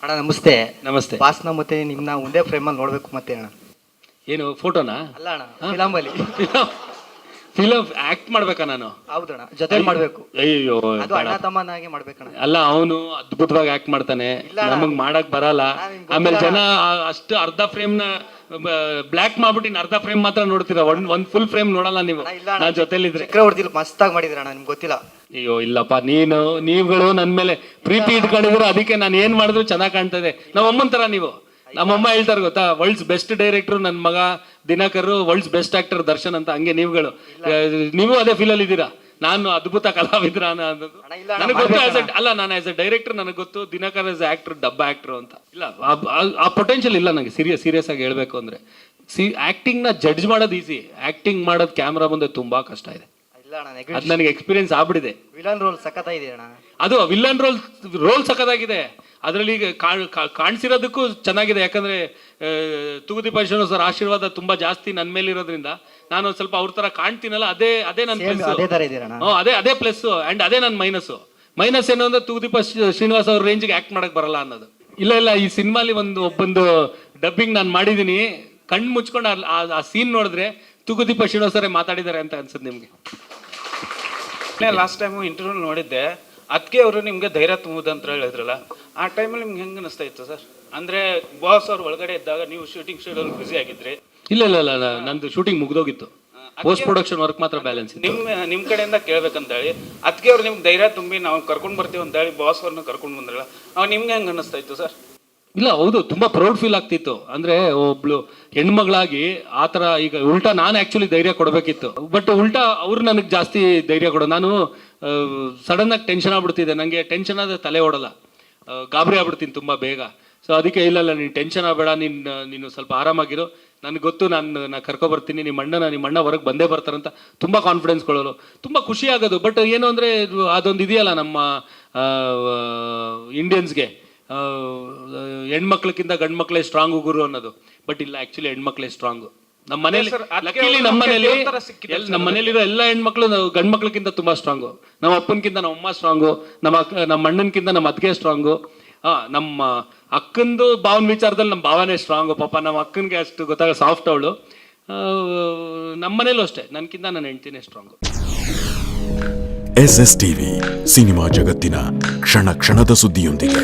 ಅಣ್ಣ ನಮಸ್ತೆ. ನಮಸ್ತೆ. ಬಾಸ್ನ ಮತ್ತೆ ನಿಮ್ನ ಒಂದೇ ಫ್ರೇಮಲ್ಲಿ ನೋಡ್ಬೇಕು ಮತ್ತೆ ಅಣ್ಣ. ಏನು ಫೋಟೋನಾ? ಅಲ್ಲ ಅಣ್ಣ, ಫಿಲಮಲ್ಲಿ ಫಿಲಮ್ ಆಕ್ಟ್ ಮಾಡ್ಬೇಕಾ ನಾನು? ಹೌದಣ್ಣ, ಜೊತೆ ಮಾಡ್ಬೇಕು. ಅಯ್ಯೋ ಅದು ಅಣ್ಣ ತಮ್ಮನಾಗೆ ಮಾಡ್ಬೇಕಣ್ಣ. ಅಲ್ಲ, ಅವನು ಅದ್ಭುತವಾಗಿ ಆಕ್ಟ್ ಮಾಡ್ತಾನೆ, ನಮಗ್ ಮಾಡಕ್ ಬರಲ್ಲ. ಆಮೇಲೆ ಜನ ಅಷ್ಟು ಅರ್ಧ ಫ್ರೇಮ್ ನ ಬ್ಲಾಕ್ ಮಾಡ್ಬಿಟ್ಟು ಅರ್ಧ ಫ್ರೇಮ್ ಮಾತ್ರ ನೋಡ್ತೀರಾ, ಒಂದ್ ಫುಲ್ ಫ್ರೇಮ್ ನೋಡಲ್ಲ ನೀವು. ನಾನ್ ಜೊತೆಲಿದ್ರೆ ಚಕ್ರವರ್ತಿ ಮಸ್ತಾಗಿ ಮಾಡಿದ್ರಣ್ಣ, ನಿಮ್ಗೆ ಗೊತ್ತಿಲ್ಲ. ಅಯ್ಯೋ ಇಲ್ಲಪ್ಪ, ನೀವುಗಳು ನನ್ ಮೇಲೆ ಪ್ರೀತಿ ಇಟ್ಕೊಂಡಿದ್ರು, ಅದಕ್ಕೆ ನಾನು ಏನ್ ಮಾಡಿದ್ರು ಚೆನ್ನಾಗ್ ಕಾಣ್ತದೆ. ನಮ್ಮಮ್ಮನ್ ತರ ನೀವು. ನಮ್ಮಮ್ಮ ಹೇಳ್ತಾರೆ ಗೊತ್ತಾ, ವರ್ಲ್ಡ್ಸ್ ಬೆಸ್ಟ್ ಡೈರೆಕ್ಟರ್ ನನ್ನ ಮಗ Dinakar, world's best actor Darshan ಅಂತ. ಹಂಗೆ ನೀವುಗಳು, ನೀವು ಅದೇ ಫೀಲ್ ಅಲ್ಲಿ ಇದ್ದೀರಾ. ನಾನು ಅದ್ಭುತ ಕಲಾವಿದ್ರ ನನಗೆ ಗೊತ್ತು. ಅಲ್ಲ, ನಾನು ಆಸ್ ಎ ಡೈರೆಕ್ಟರ್ ನನಗೆ ಗೊತ್ತು, ದಿನಕರ್ ಆಸ್ ಆಕ್ಟರ್ ಡಬ್ಬ ಆಕ್ಟರ್ ಅಂತ. ಇಲ್ಲ, ಆ ಪೊಟೆನ್ಷಿಯಲ್ ಇಲ್ಲ ನನಗೆ. ಸೀರಿಯಸ್ ಆಗಿ ಹೇಳ್ಬೇಕು ಅಂದ್ರೆ, ಆಕ್ಟಿಂಗ್ ನ ಜಡ್ಜ್ ಮಾಡೋದು ಈಸಿ, ಆಕ್ಟಿಂಗ್ ಮಾಡೋದು ಕ್ಯಾಮ್ರಾ ಮುಂದೆ ತುಂಬಾ ಕಷ್ಟ ಇದೆ. ಅದ್ ನನಗೆ ಎಕ್ಸ್ಪೀರಿಯನ್ಸ್ ಆಗ್ಬಿಟ್ಟಿದೆ. ವಿಲನ್ ರೋಲ್ ಸಖತ್ತಾಗಿದೆ ಅಣ್ಣ. ಅದು ವಿಲನ್ ರೋಲ್ ಸಖತ್ತಾಗಿದೆ. ಅದರಲ್ಲಿ ಈಗ ಕಾಣಿಸಿರೋದಕ್ಕೂ ಚೆನ್ನಾಗಿದೆ. ಯಾಕಂದ್ರೆ ತೂಗುದೀಪ ಶ್ರೀನಿವಾಸ್ ಸರ್ ಆಶೀರ್ವಾದ ತುಂಬಾ ಜಾಸ್ತಿ ನನ್ನ ಮೇಲೆ ಇರೋದ್ರಿಂದ ನಾನು ಸ್ವಲ್ಪ ಅವ್ರ ತರ ಕಾಣ್ತೀನಲ್ಲ, ಅದೇ ನನ್ನ ಪ್ಲಸ್. ಅದೇ ಪ್ಲಸ್ ಅಂಡ್ ಅದೇ ನನ್ನ ಮೈನಸ್ ಏನು ಅಂದ್ರೆ, ತೂಗುದೀಪ ಶ್ರೀನಿವಾಸ್ ಅವ್ರ ರೇಂಜ್ಗೆ ಆಕ್ಟ್ ಮಾಡಕ್ ಬರಲ್ಲ ಅನ್ನೋದು. ಇಲ್ಲ, ಈ ಸಿನಿಮಾಲಿ ಒಬ್ಬೊಂದು ಡಬ್ಬಿಂಗ್ ನಾನು ಮಾಡಿದೀನಿ, ಕಣ್ಣು ಮುಚ್ಕೊಂಡು ಆ ಸೀನ್ ನೋಡಿದ್ರೆ ತೂಗುದೀಪ ಶ್ರೀನಿವಾಸ್ ಅವರೇ ಮಾತಾಡಿದ್ದಾರೆ ಅಂತ ಅನ್ಸುತ್ತೆ ನಿಮ್ಗೆ. ಲಾಸ್ಟ್ ಟೈಮ್ ಇಂಟರ್ವ್ಯೂ ನೋಡಿದ್ದೆ, ಅದಕ್ಕೆ ಅವರು ನಿಮ್ಗೆ ಧೈರ್ಯ ತುಂಬುದು ಅಂತ ಹೇಳಿದ್ರಲ್ಲ, ಆ ಟೈಮಲ್ಲಿ ನಿಮ್ಗೆ ಹೆಂಗೆ ಅನಿಸ್ತಾ ಇತ್ತು ಸರ್? ಅಂದ್ರೆ ಬಾಸ್ ಅವ್ರು ಒಳಗಡೆ ಇದ್ದಾಗ ನೀವು ಶೂಟಿಂಗ್ ಶೆಡ್ಯೂಲ್ ಬ್ಯುಸಿ ಆಗಿದ್ರಿ. ಇಲ್ಲ, ನಂದು ಶೂಟಿಂಗ್ ಮುಗ್ದೋಗಿತ್ತು, ಪೋಸ್ಟ್ ಪ್ರೊಡಕ್ಷನ್ ವರ್ಕ್ ಮಾತ್ರ ಬ್ಯಾಲೆನ್ಸ್ ಇತ್ತು. ನಿಮ್ಮ ಕಡೆಯಿಂದ ಕೇಳ್ಬೇಕಂತ ಹೇಳಿ ಅದಕ್ಕೆ ಅವ್ರು ನಿಮ್ಗೆ ಧೈರ್ಯ ತುಂಬಿ ನಾವು ಕರ್ಕೊಂಡು ಬರ್ತೀವಿ ಅಂತ ಹೇಳಿ ಬಾಸ್ ಅವ್ರನ್ನ ಕರ್ಕೊಂಡು ಬಂದ್ರಲ್ಲ, ಅವಾಗ ನಿಮ್ಗೆ ಹೆಂಗೆ ಅನಿಸ್ತಾ ಇತ್ತು ಸರ್? ಇಲ್ಲ, ಹೌದು, ತುಂಬಾ ಪ್ರೌಡ್ ಫೀಲ್ ಆಗ್ತಿತ್ತು. ಅಂದ್ರೆ ಒಬ್ಳು ಹೆಣ್ಮಗಳಾಗಿ ಆತರ, ಈಗ ಉಲ್ಟಾ ನಾನು ಆಕ್ಚುಲಿ ಧೈರ್ಯ ಕೊಡಬೇಕಿತ್ತು, ಬಟ್ ಉಲ್ಟಾ ಅವ್ರು ನನಗೆ ಜಾಸ್ತಿ ಧೈರ್ಯ ಕೊಡೋ. ನಾನು ಸಡನ್ ಆಗಿ ಟೆನ್ಷನ್ ಆಗ್ಬಿಡ್ತಿದ್ದೆ. ನಂಗೆ ಟೆನ್ಷನ್ ಆದ್ರೆ ತಲೆ ಓಡಲ್ಲ, ಗಾಬರಿ ಆಗ್ಬಿಡ್ತೀನಿ ತುಂಬಾ ಬೇಗ. ಸೊ ಅದಕ್ಕೆ ಇಲ್ಲ, ನೀನು ಟೆನ್ಷನ್ ಆಗಬೇಡ, ನೀನು ಸ್ವಲ್ಪ ಆರಾಮಾಗಿರು, ನನಗೆ ಗೊತ್ತು, ನಾನು ಕರ್ಕೊಬರ್ತೀನಿ, ನಿಮ್ಮ ಅಣ್ಣ ಹೊರಗೆ ಬಂದೇ ಬರ್ತಾರಂತ ತುಂಬಾ ಕಾನ್ಫಿಡೆನ್ಸ್ ಕೊಡೋರು. ತುಂಬಾ ಖುಷಿ ಆಗೋದು. ಬಟ್ ಏನು ಅಂದ್ರೆ, ಅದೊಂದು ಇದೆಯಲ್ಲ ನಮ್ಮ ಇಂಡಿಯನ್ಸ್ಗೆ, ಹೆಣ್ಮಕ್ಳಕ್ಕಿಂತ ಗಂಡು ಮಕ್ಳೇ ಸ್ಟ್ರಾಂಗು ಗುರು ಅನ್ನೋದು. ಬಟ್ ಇಲ್ಲ, ಆಕ್ಚುಲಿ ಹೆಣ್ಮಕ್ಳೇ ಸ್ಟ್ರಾಂಗ್. ನಮ್ಮ ಮನೇಲಿರೋ ಎಲ್ಲ ಹೆಣ್ಮಕ್ಳು ಗಂಡು ಮಕ್ಳಕ್ಕಿಂತ ತುಂಬಾ ಸ್ಟ್ರಾಂಗು. ನಮ್ಮ ಅಪ್ಪನ್ಕಿಂತ ನಮ್ಮ ಅಮ್ಮ ಸ್ಟ್ರಾಂಗು, ನಮ್ಮ ಅಣ್ಣನ್ಕಿಂತ ನಮ್ಮ ಅತ್ತಿಗೆ ಸ್ಟ್ರಾಂಗು. ನಮ್ಮ ಅಕ್ಕಂದು ಭಾವನ ವಿಚಾರದಲ್ಲಿ ನಮ್ಮ ಭಾವನೆ ಸ್ಟ್ರಾಂಗು. ಪಾಪ ನಮ್ಮ ಅಕ್ಕನಿಗೆ ಅಷ್ಟು ಗೊತ್ತಾಗ, ಸಾಫ್ಟ್ ಅವಳು. ನಮ್ಮ ಮನೇಲೂ ಅಷ್ಟೇ, ನನ್ಕಿಂತ ನನ್ನ ಹೆಂಡ್ತಿನೇ ಸ್ಟ್ರಾಂಗು. SSTV ಸಿನಿಮಾ ಜಗತ್ತಿನ ಕ್ಷಣ ಕ್ಷಣದ ಸುದ್ದಿಯೊಂದಿಗೆ.